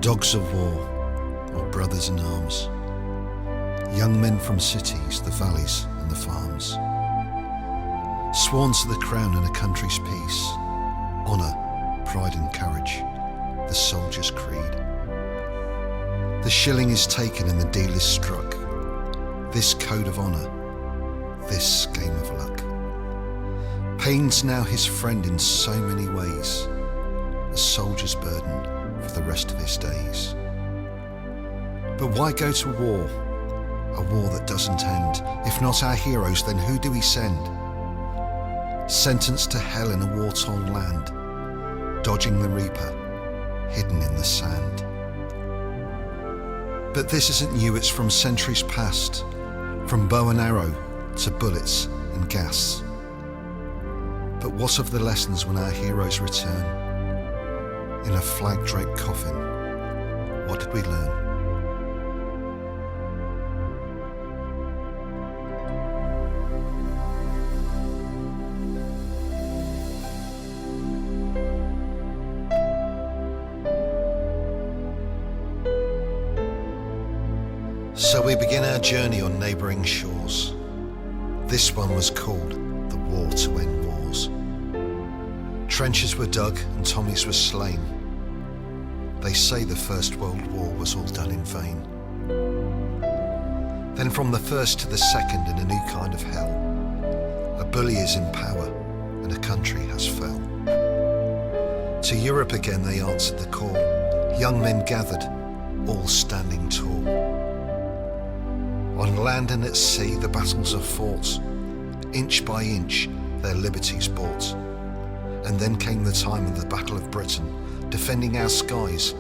Dogs of war, or brothers in arms, young men from cities, the valleys and the farms, sworn to the crown and a country's peace, honour, pride and courage, the soldier's creed. The shilling is taken and the deal is struck, this code of honour, this game of luck. Pain's now his friend in so many ways, a soldier's burden for the rest of his days. But why go to war? A war that doesn't end. If not our heroes, then who do we send? Sentenced to hell in a war-torn land, dodging the reaper, hidden in the sand. But this isn't new, it's from centuries past, from bow and arrow to bullets and gas. But what of the lessons when our heroes return? In a flag-draped coffin, what did we learn? So we begin our journey on neighbouring shores. This one was called the War to End Wars. Trenches were dug and Tommies were slain. They say the First World War was all done in vain. Then from the first to the second in a new kind of hell, a bully is in power and a country has fell. To Europe again they answered the call, young men gathered, all standing tall. On land and at sea the battles are fought, inch by inch their liberties bought. And then came the time of the Battle of Britain, defending our skies,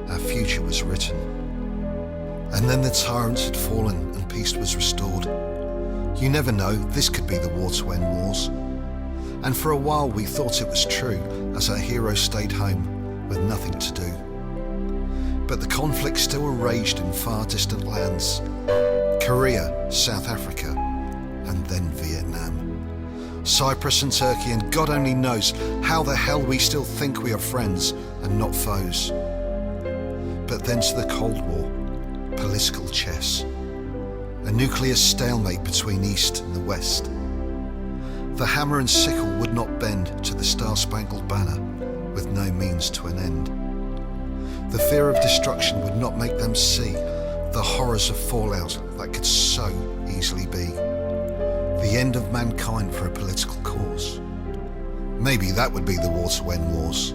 our future was written. And then the tyrants had fallen and peace was restored. You never know, this could be the war to end wars. And for a while we thought it was true, as our heroes stayed home with nothing to do. But the conflict still raged in far distant lands, Korea, South Africa, and then Vietnam. Cyprus and Turkey, and God only knows how the hell we still think we are friends and not foes. But then to the Cold War, political chess, a nuclear stalemate between East and the West. The hammer and sickle would not bend to the Star-Spangled Banner with no means to an end. The fear of destruction would not make them see the horrors of fallout that could so easily be. The end of mankind for a political cause. Maybe that would be the war to end wars.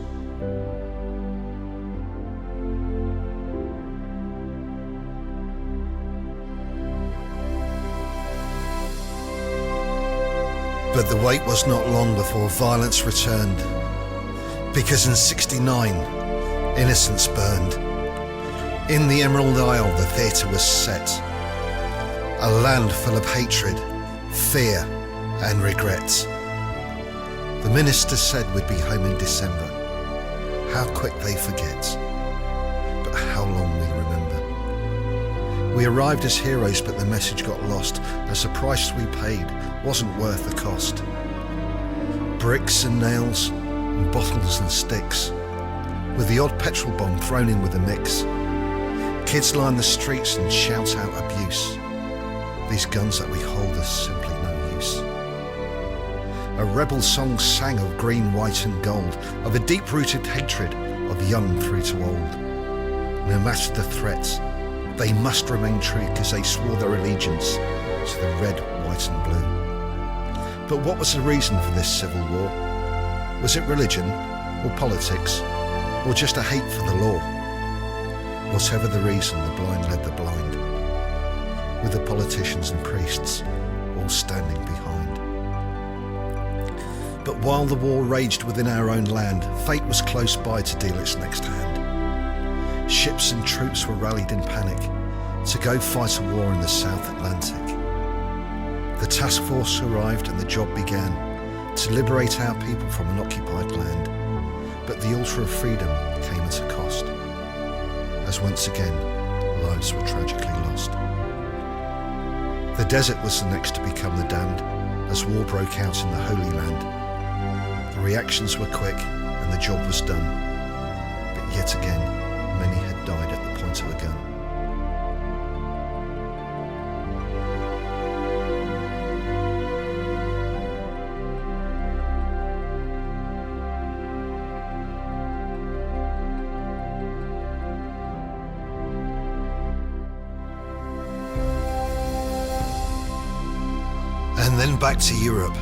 But the wait was not long before violence returned, because in '69, innocents burned. In the Emerald Isle the theatre was set, a land full of hatred, fear and regret. The minister said we'd be home in December. How quick they forget, but how long we remember. We arrived as heroes, but the message got lost, as the price we paid wasn't worth the cost. Bricks and nails and bottles and sticks, with the odd petrol bomb thrown in with the mix. Kids line the streets and shout out abuse. These guns that we hold are simply no use. A rebel song sang of green, white and gold, of a deep-rooted hatred of young through to old. No matter the threats, they must remain true, because they swore their allegiance to the red, white and blue. But what was the reason for this civil war? Was it religion, or politics, or just a hate for the law? Whatever the reason, the blind led the blind, with the politicians and priests all standing behind. But while the war raged within our own land, fate was close by to deal its next hand. Ships and troops were rallied in panic to go fight a war in the South Atlantic. The task force arrived and the job began to liberate our people from an occupied land. But the altar of freedom came at a cost, as once again lives were tragically lost. The desert was the next to become the damned, as war broke out in the Holy Land. The reactions were quick and the job was done, but yet again many had died at the point of a gun. And then back to Europe,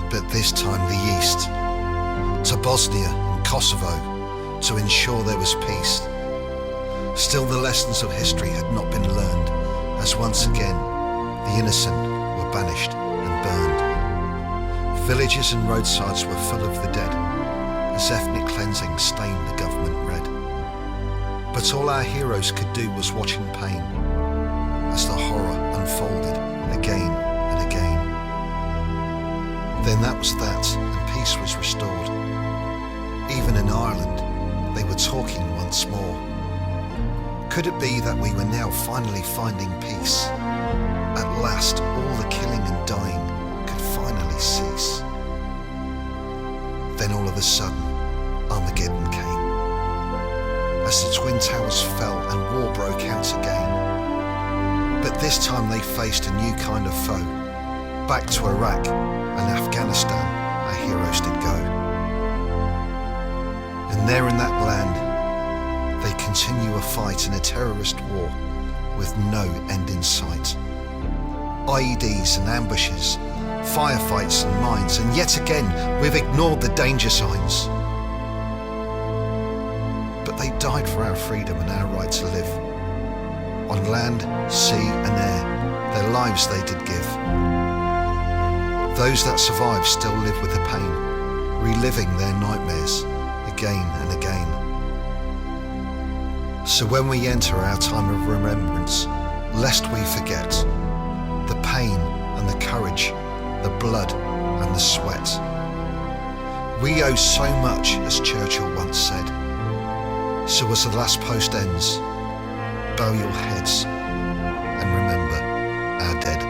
but this time the East, to Bosnia and Kosovo, to ensure there was peace. Still the lessons of history had not been learned, as once again the innocent were banished and burned. Villages and roadsides were full of the dead, as ethnic cleansing stained the government red. But all our heroes could do was watch in pain, as the horror unfolded again and again. Then that was that, and peace was restored. Even in Ireland, they were talking once more. Could it be that we were now finally finding peace? At last, all the killing and dying could finally cease. Then all of a sudden, Armageddon came. As the Twin Towers fell and war broke out again. But this time they faced a new kind of foe. Back to Iraq and Afghanistan our heroes did go. And there in that land they continue a fight in a terrorist war with no end in sight. IEDs and ambushes, firefights and mines, and yet again we've ignored the danger signs. But they died for our freedom and our right to live. On land, sea and air, their lives they did give. Those that survive still live with the pain, reliving their nightmares again and again. So when we enter our time of remembrance, lest we forget the pain and the courage, the blood and the sweat. We owe so much, as Churchill once said. So as the last post ends, bow your heads and remember our dead.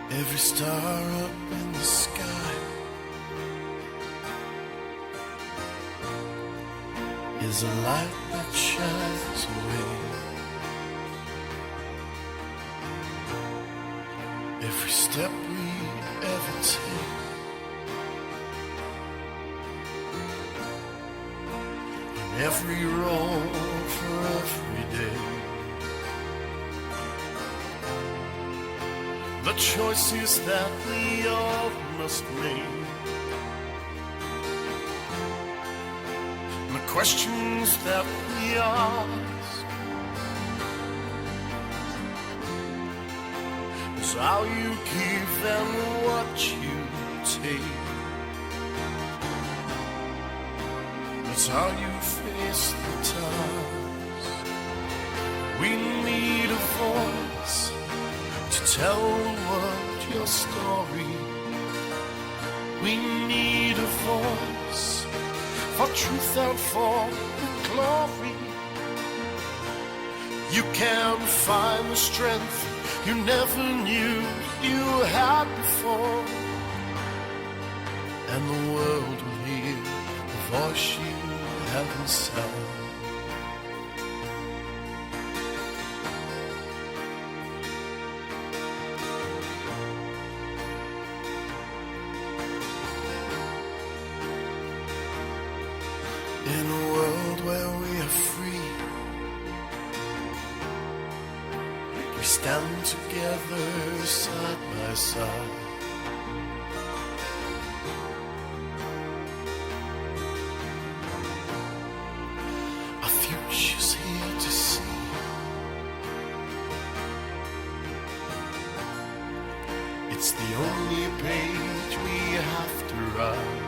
Every star up in the sky is a light that shines away. Every step we ever take, and every roll for every day. The choices that we all must make, the questions that we ask, is how you give and what you take. It's how you face the task. We need a voice to tell the world your story. We need a voice for truth and for the glory. You can find the strength you never knew you had before, and the world will hear the voice you haven't sound. In a world where we are free, we stand together side by side. the only page we have to write.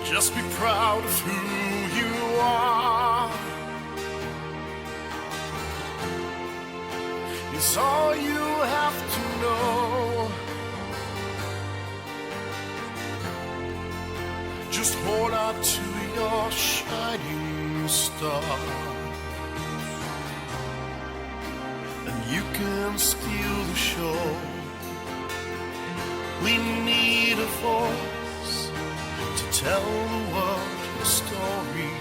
Just be proud of who you are. It's all you have to know. Just hold out to your shining star, and you can steal the show. We need a voice to tell the world your story.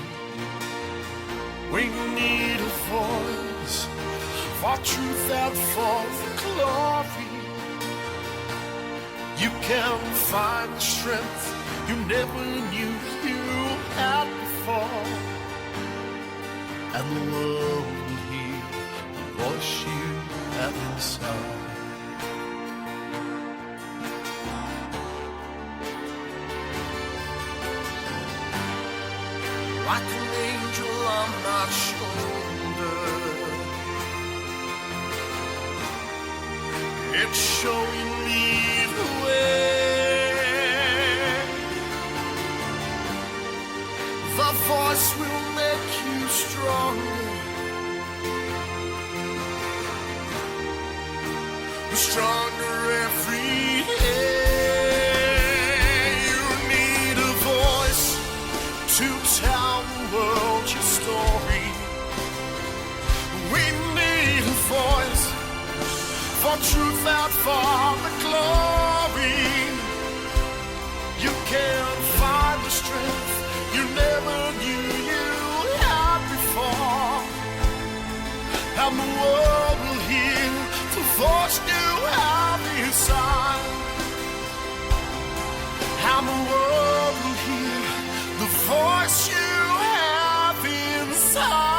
We need a voice for truth and for the glory. You can find the strength you never knew you had before, and the world will hear the voice you have inside. Like an angel on my shoulder, it's showing me the way. The voice will make you stronger, stronger every day. You need a voice to tell the world your story. We need a voice for truth and for the glory. You can find the strength you never knew you had before, and the world will hear the voice you have inside, and the world will hear the voice you have inside.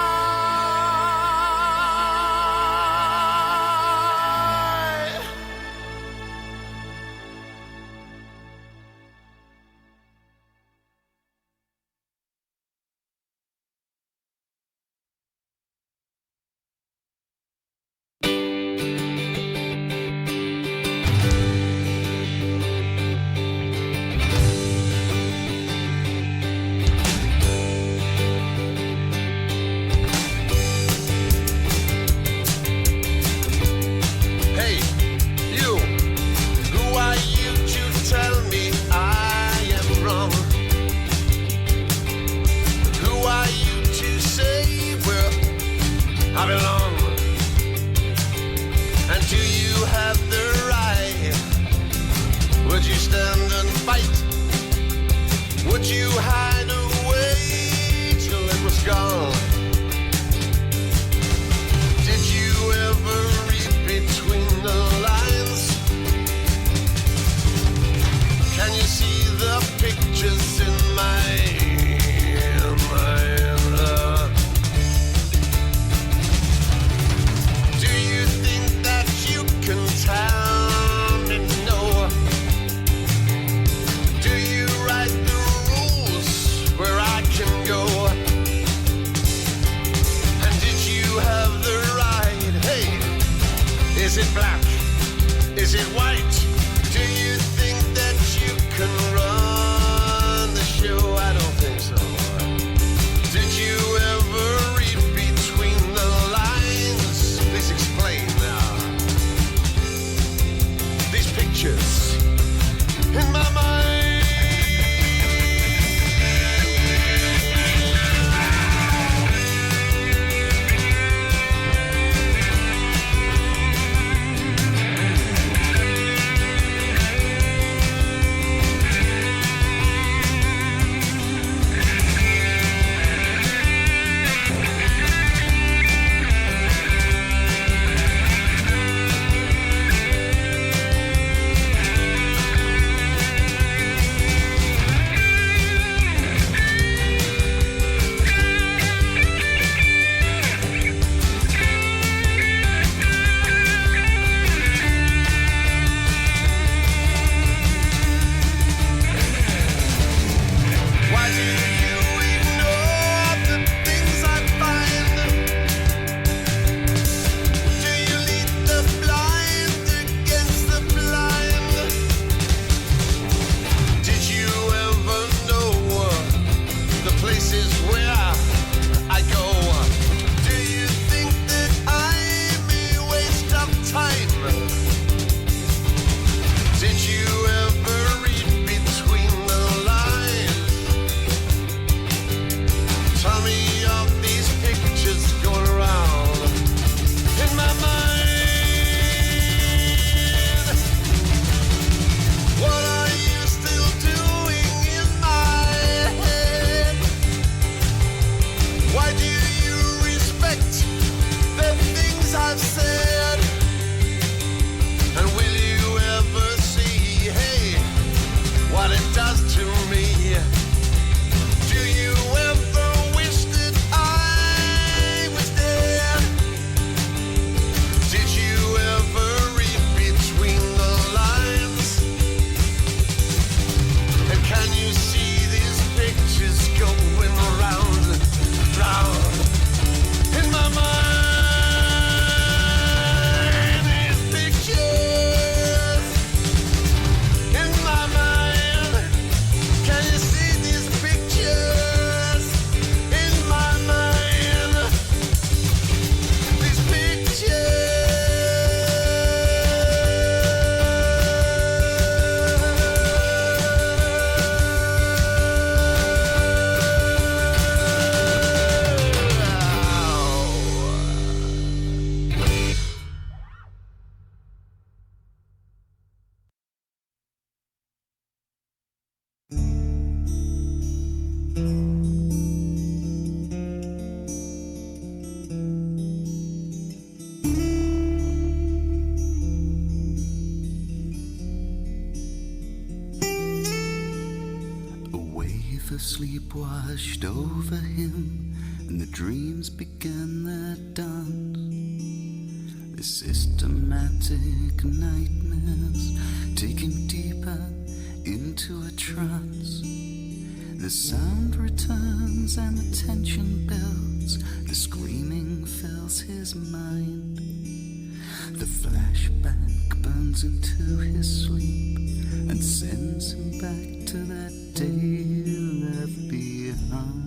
The blind A wave of sleep washed over him, and the dreams began their dance. The systematic nightmares take him deeper into a trance. The sound returns and the tension builds. The screaming fills his mind. The flashback burns into his sleep and sends him back to that day left behind.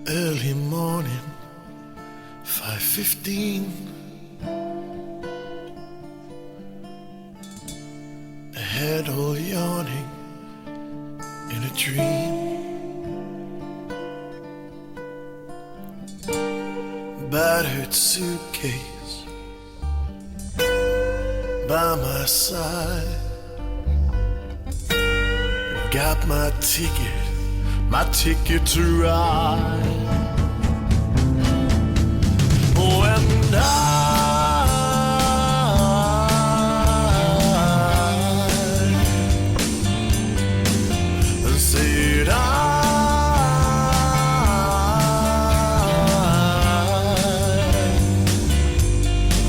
Early morning, 5:15. A head all yawning in a dream. Battered suitcase by my side. Got my ticket to ride. When I said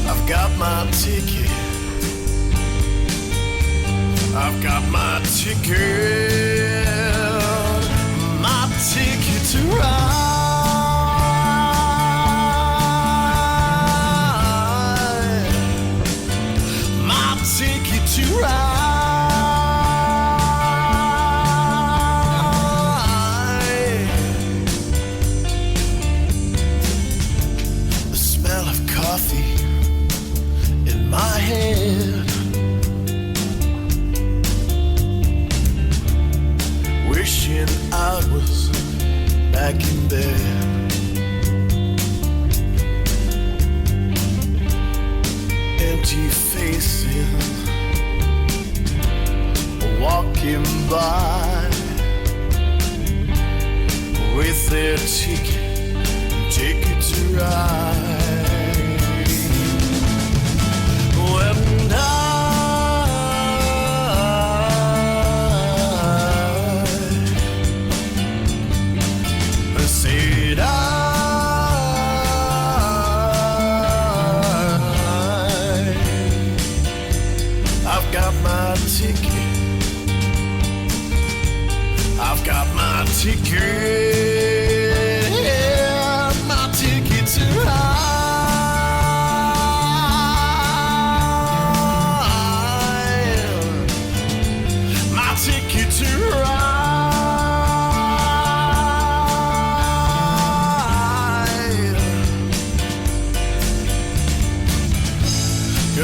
I've got my ticket. I've got my ticket. My ticket to ride. To ride. The smell of coffee in my head.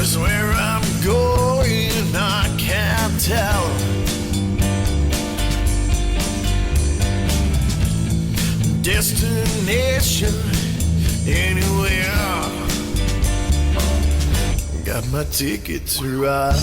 Just where I'm going, I can't tell. Destination anywhere. Got my ticket to ride.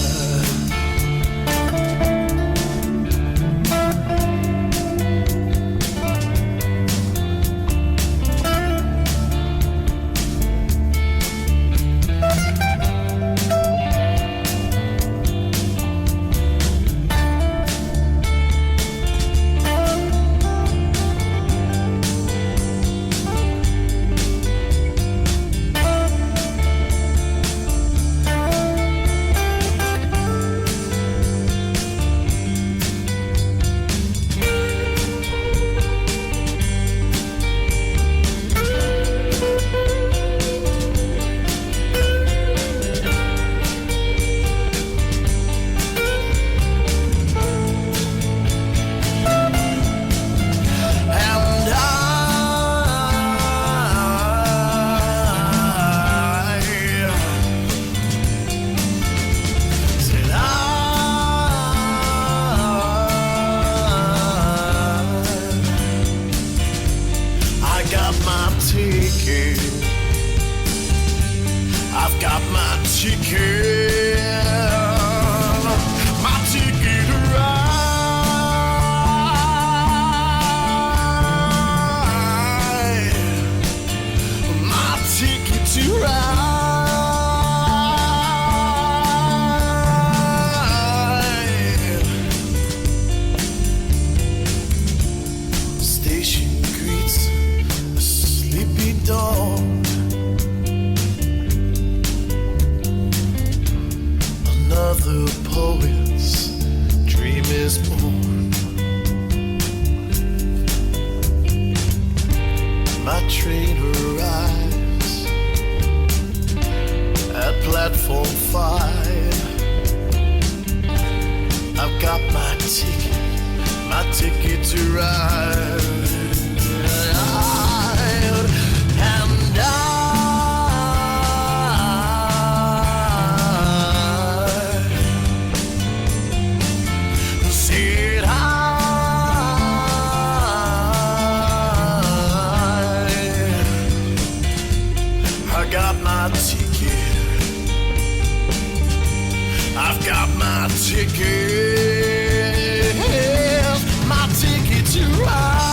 I've got my ticket. My ticket to ride. My ticket to ride. Station greets a sleepy dog. Another poet's dream is born. My train arrives at platform 5. I've got my ticket to ride. And I've got my ticket, my ticket to ride,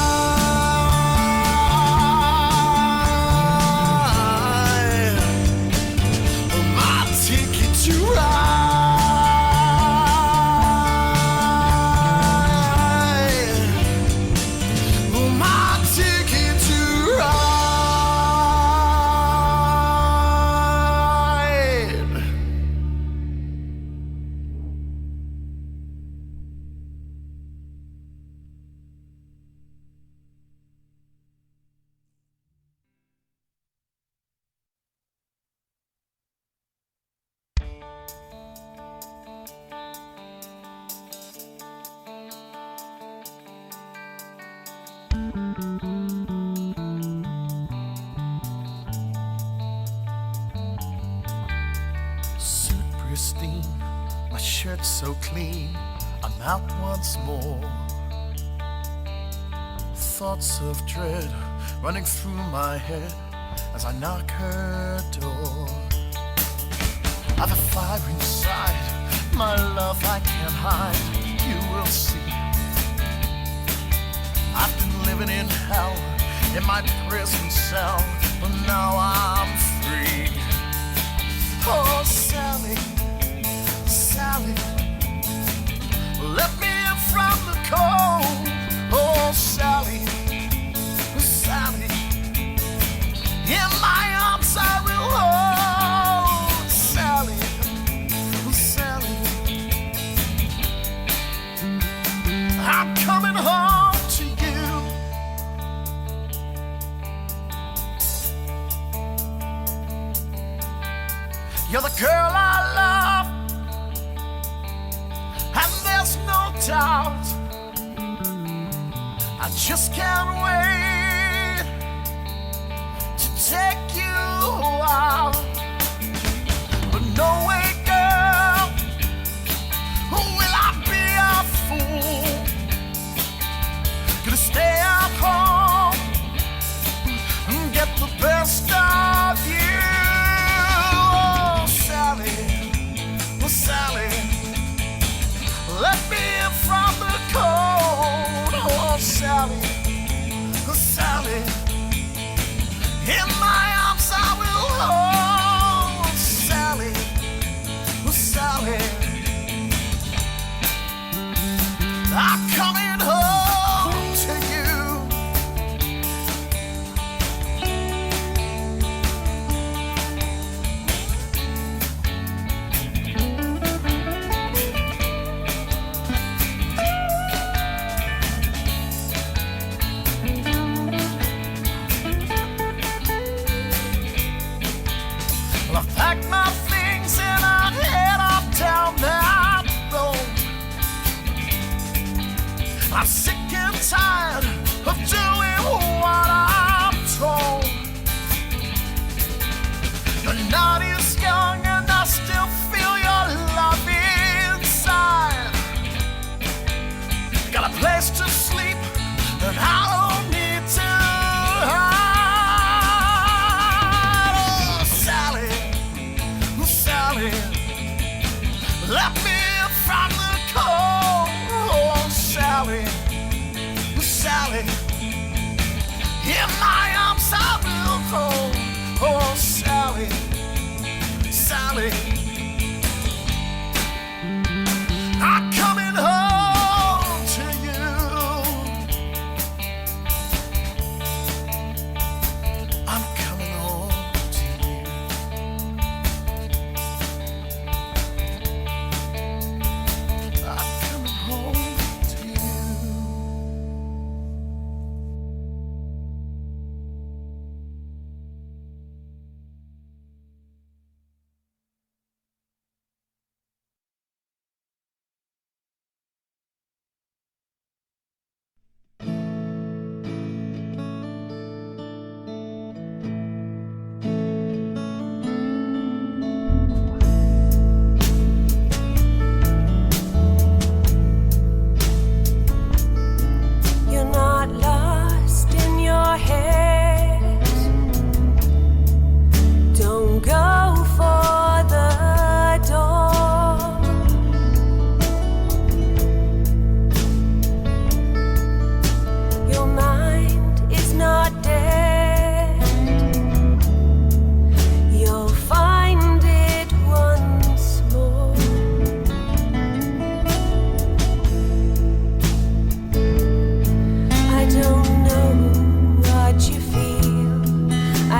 my ticket to ride, my ticket to ride. Suit pristine, my shirt so clean, I'm out once more. Thoughts of dread running through my head as I knock her door. I've a fire inside, my love I can't hide, you will see. I've been living in hell, in my prison cell, but now I'm free. Oh, Sally, Sally, let me in from the cold. Oh, Sally, Sally, in my arms I will hold. Sally, Sally, I'm coming home to you. You're the girl I love, and there's no doubt. I just can't wait to take you out, but no way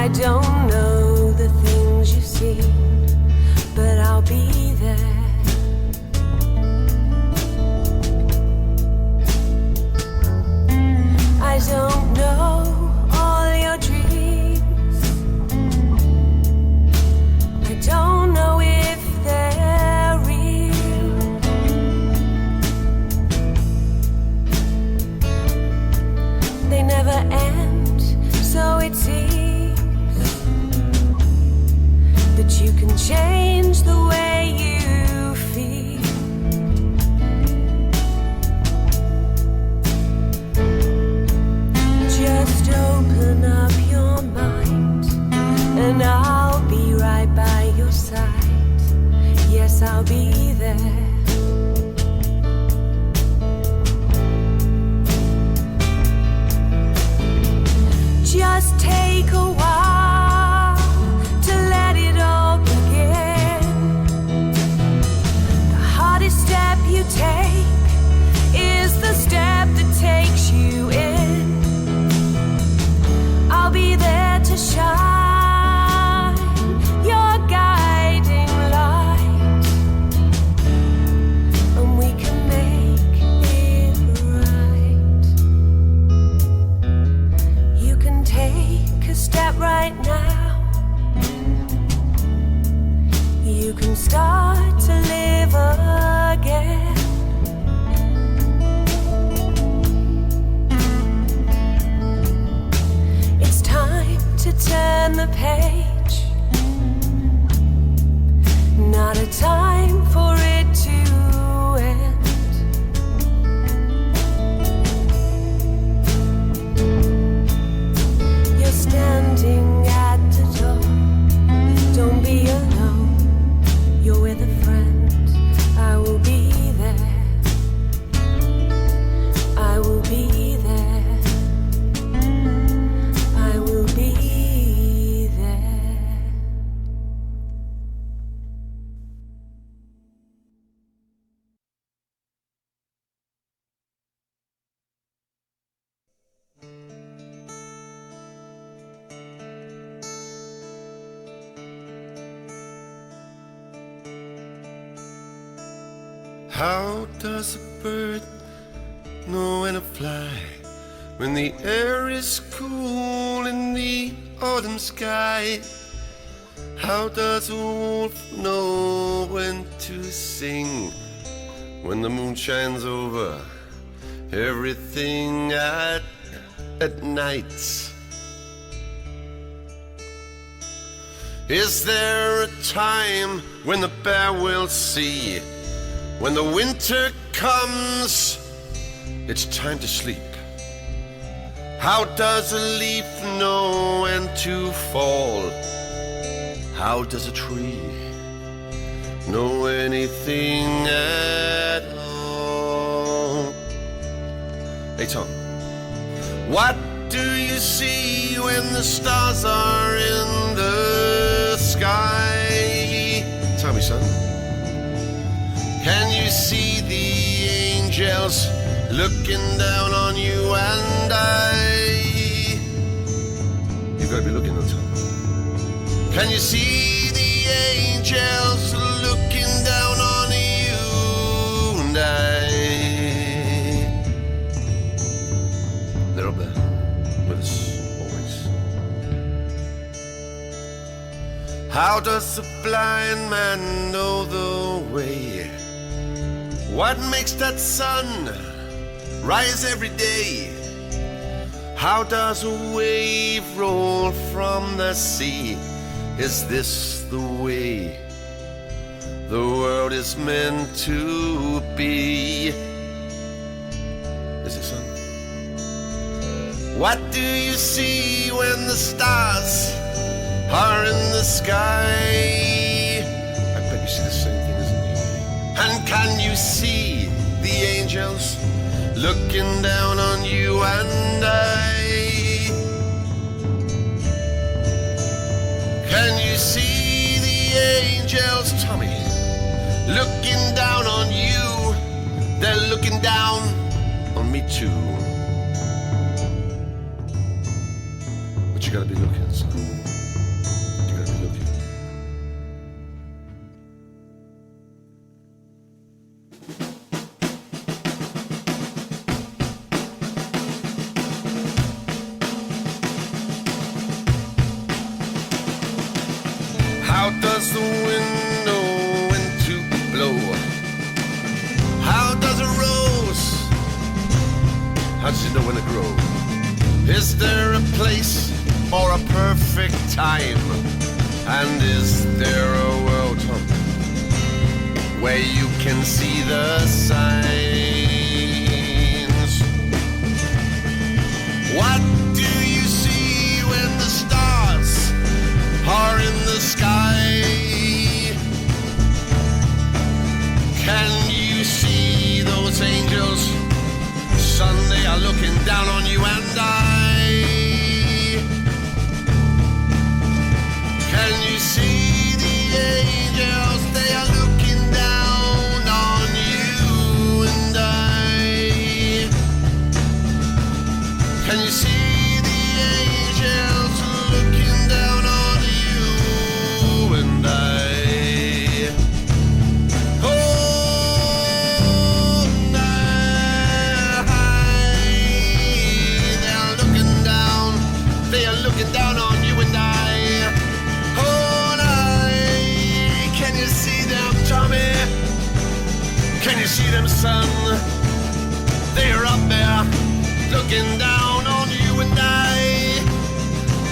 I don't know the things you've seen, but I'll be there. I don't know all your dreams. I don't know if they're real. They never end, so it seems that you can change the way you feel. Just open up your mind, and I'll be right by your side. Yes, I'll be there. Just take a while to let it all begin. The hardest step you take is the step that takes you in. I'll be there to shine your guiding light, and we can make it right. You can take a step right now. You can start to live again. It's time to turn the page. Not a time for it to end. You're standing at the door. Don't be alone. You're with a friend. I will be there. I will be there. I will be there. How does a bird know when to fly when the air is cool in the autumn sky? How does a wolf know when to sing when the moon shines over everything at night? Is there a time when the bear will see? When the winter comes, it's time to sleep. How does a leaf know when to fall? How does a tree know anything at all? Hey Tom, what do you see when the stars are in the sky? Tell me, son. Can you see the angels looking down on you and I? You've got to be looking on top. Can you see the angels looking down on you and I? They're up there with us always. How does a blind man know the way? What makes that sun rise every day? How does a wave roll from the sea? Is this the way the world is meant to be? Is it, son? What do you see when the stars are in the sky? I bet you see the same thing, isn't it? And can you see the angels looking down on you and I? Can you see the angels, Tommy, looking down on you? They're looking down on me too. What you gotta be looking, son. You gotta be looking. How does the wind know when to blow? How does a rose, how does it know when to grow? Is there a place or a perfect time? And is there a world where you can see the signs? What do you see when the stars are in the sky? Can you see those angels? Son, they are looking down on you and I. Can you see the angels? They are looking down on you and I. Can you see the angels looking down on you and I? Looking down on you and I. Oh, I. Can you see them, Tommy? Can you see them, son? They are up there, looking down on you and I.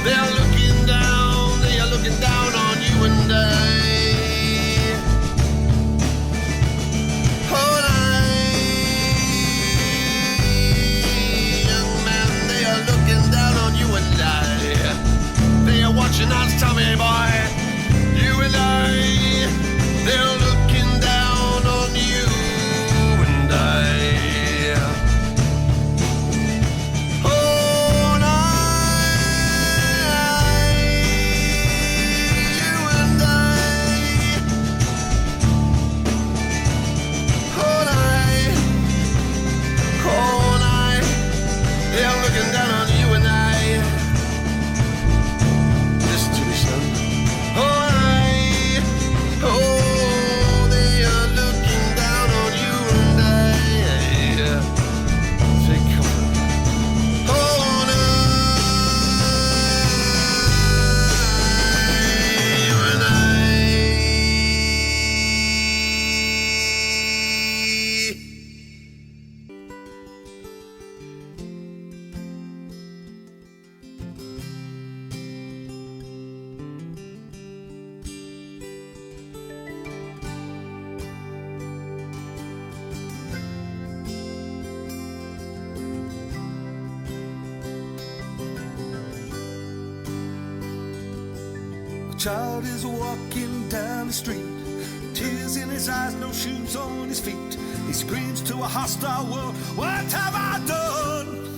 They are looking down, they are looking down on you and I. Oh, I. Young man, they are looking down on you and I. They are watching us, Tommy boy. You and I, they're looking down on you and I. Oh, and you and I. Oh, and I, they're looking down on you and I. Oh, they are looking down on you and I. Take comfort. Oh, no. You and I. Child is walking down the street, tears in his eyes, no shoes on his feet. He screams to a hostile world, what have I done?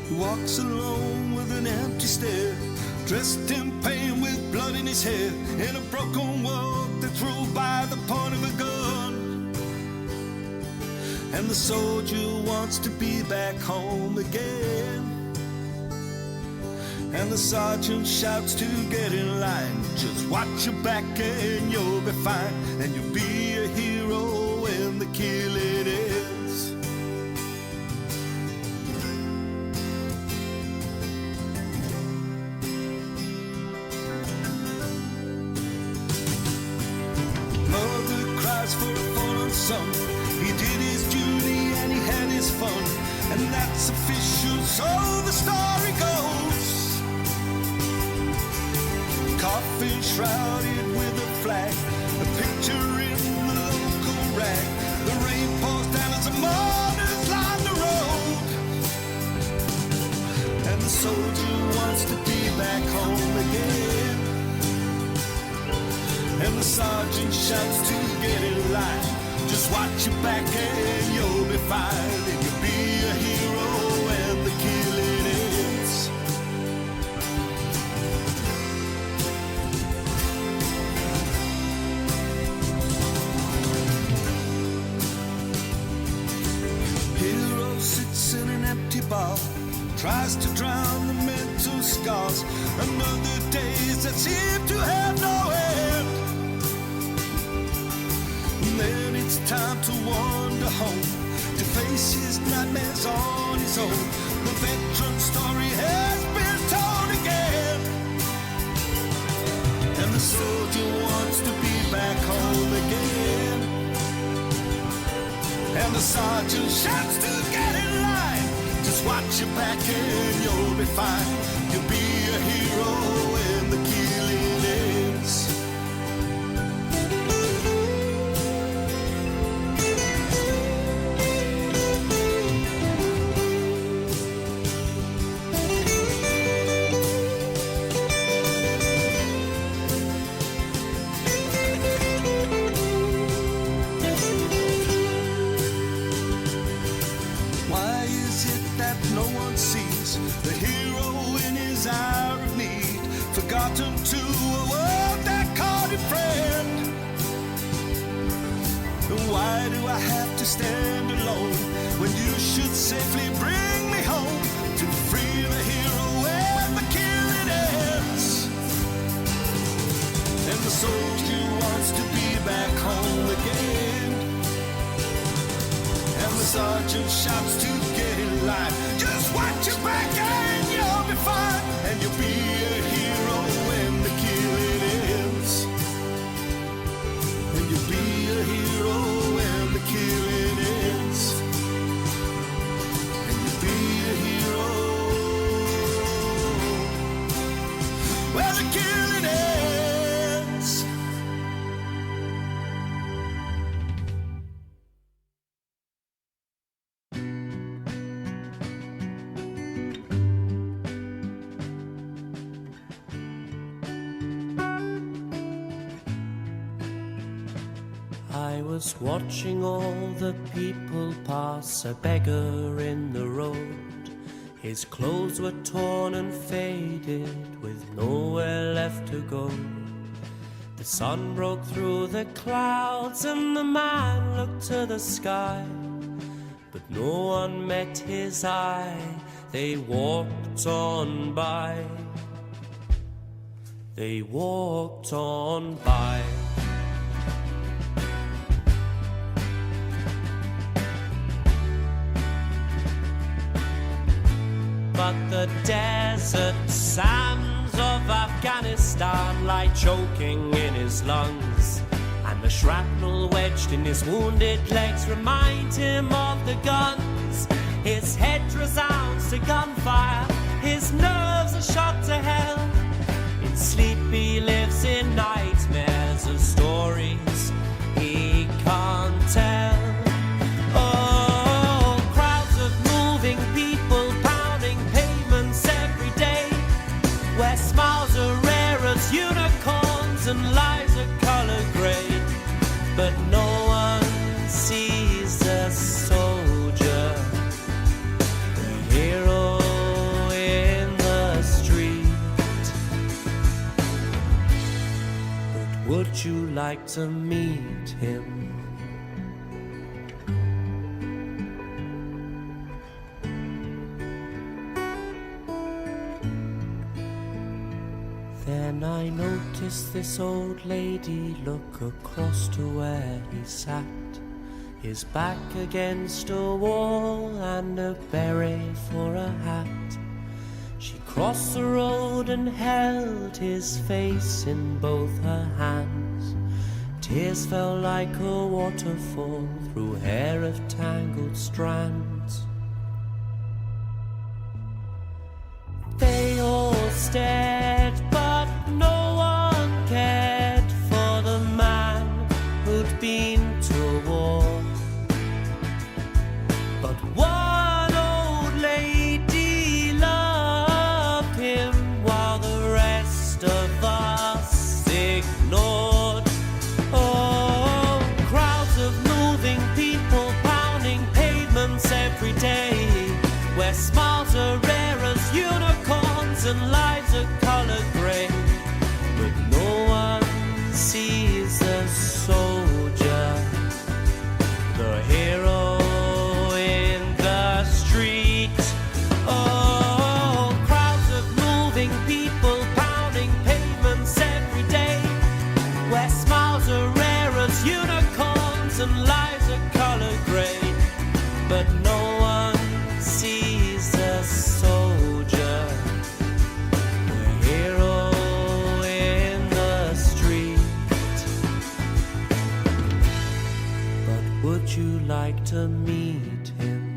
He walks alone with an empty stare, dressed in pain with blood in his hair, in a broken world that's ruled by the point of a gun. And the soldier wants to be back home again. And the sergeant shouts to get in line, just watch your back and you'll be fine, and you'll be a hero when the killing ends. Mother cries for a fallen son. He did his duty and he had his fun, and that's official, so the story goes. Coffin shrouded with a flag, a picture in the local rag. The rain pours down as the mourners line the road, and the soldier wants to be back home again. And the sergeant shouts to get in line, just watch your back and you'll be fine, and you'll be a hero when the killing ends. Hero sits in an empty bar, tries to drown the mental scars. Another days that seem to have no end. And then it's time to wander home, to face his nightmares on his own. The veteran story has been told again, and the soldier wants to be back home again. And the sergeant shouts to get in line, just watch your back and you'll be fine. You'll be a hero when the killing ends. Why is it that no one sees the hero in his hour of need, forgotten to a world that called him friend? And why do I have to stand alone when you should safely bring me home to free the hero when the killing ends? And the soldier wants to be back home again, and the sergeant shouts to get in line, just watch your back and you'll be fine. And you'll be a hero when the killing ends. And you'll be a hero when the killing ends. And you'll be a hero when the killing ends. I was watching all the people pass, a beggar in the road. His clothes were torn and faded, with nowhere left to go. The sun broke through the clouds and the man looked to the sky, but no one met his eye. They walked on by. They walked on by. But the desert sands of Afghanistan lie choking in his lungs, and the shrapnel wedged in his wounded legs remind him of the guns. His head resounds to gunfire, his nerves are shot to hell. In sleep he lives in nightmares of stories he can't tell. Oh, crowds of moving people pounding pavements every day, where smiles are rare as unicorns and lives are color gray. But no one sees the soldier, the hero in the street. But would you like to meet him? Then I noticed this old lady look across to where he sat, his back against a wall and a beret for a hat. She crossed the road and held his face in both her hands. Tears fell like a waterfall through hair of tangled strands. They all stared, but no one cared for the man who'd been to war. But one old lady loved him while the rest of us ignored. Oh, crowds of moving people pounding pavements every day, where smiles are rare as unicorns and lives are color gray. But no one sees the soldier, the hero in the street. Oh, laughing people pounding pavements every day, where smiles are rare as unicorns and lives are color gray, but no one sees a soldier, a hero in the street. But would you like to meet him?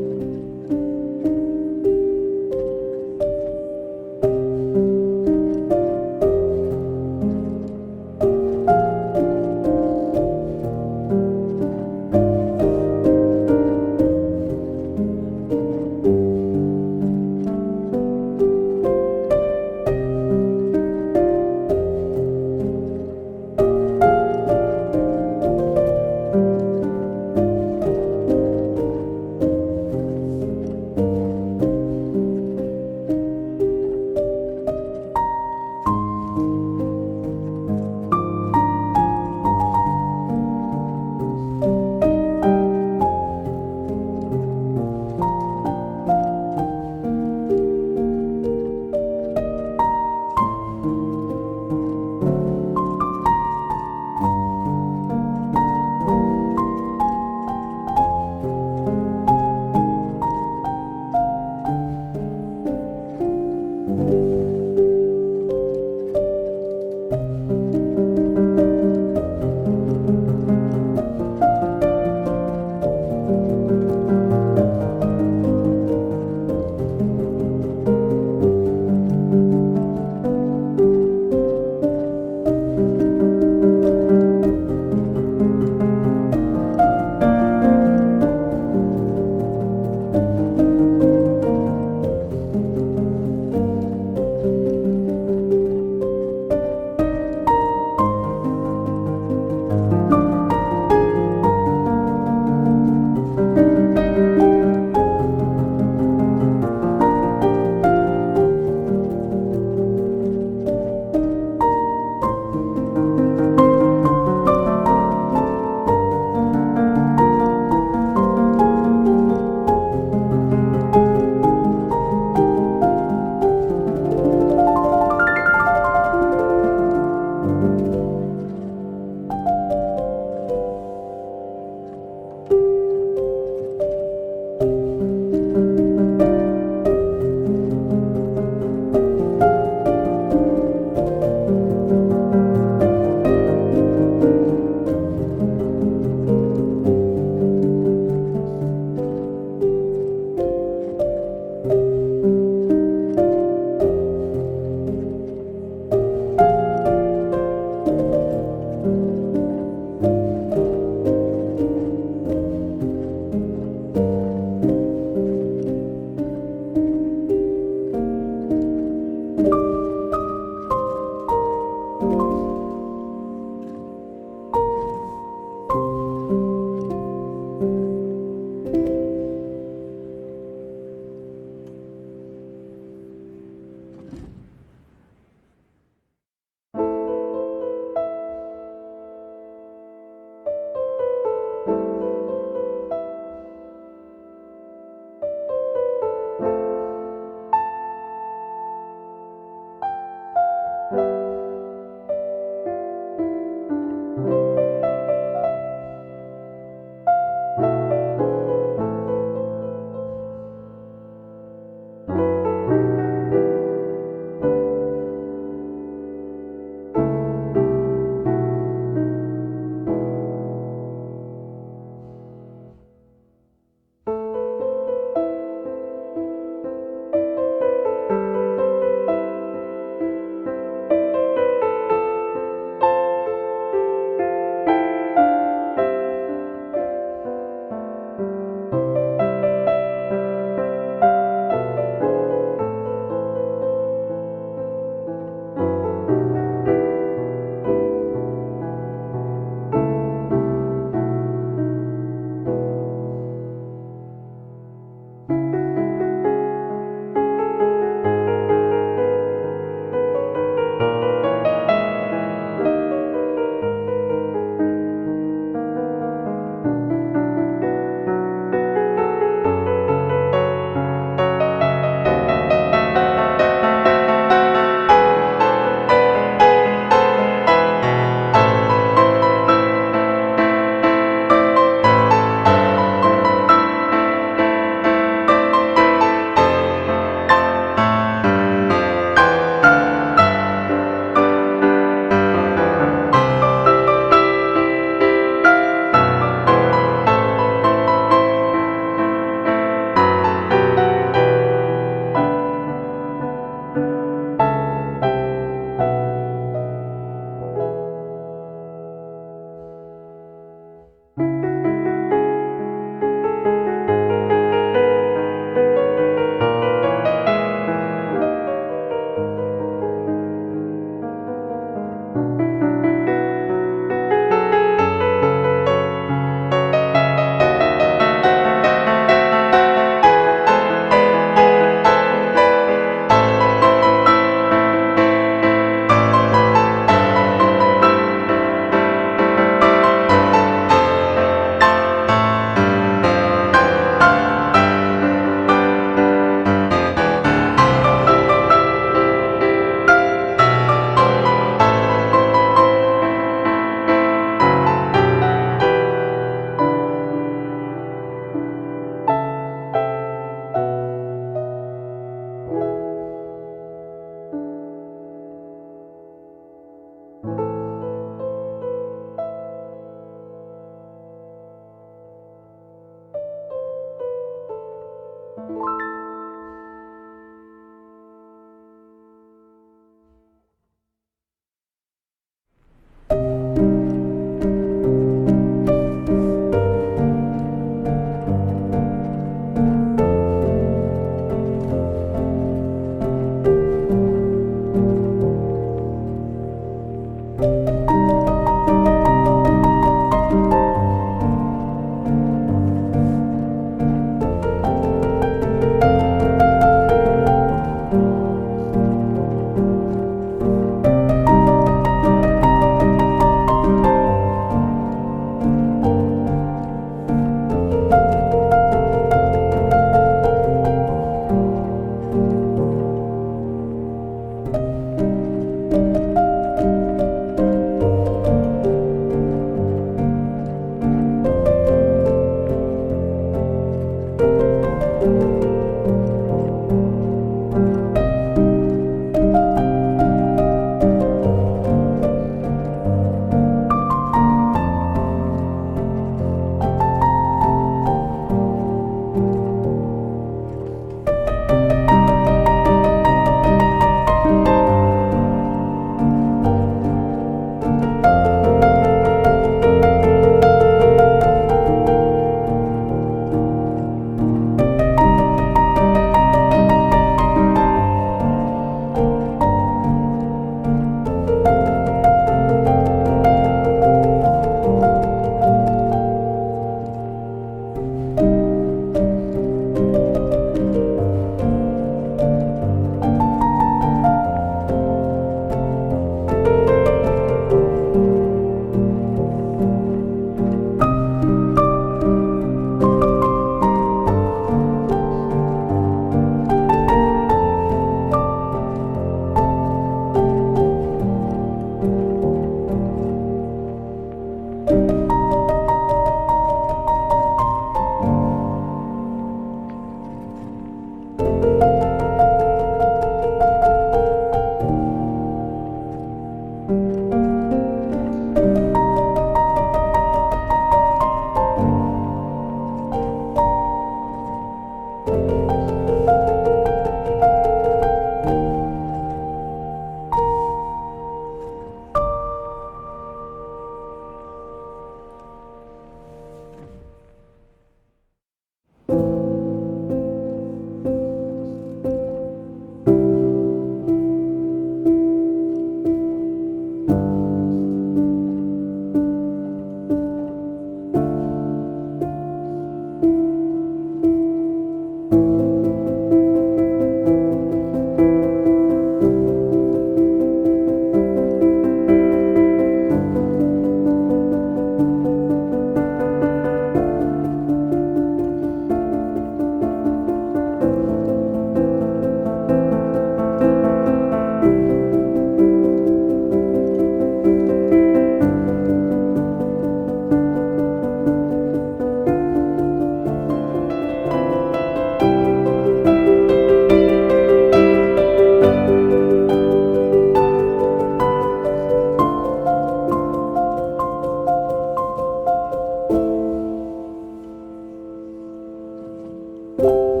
Thank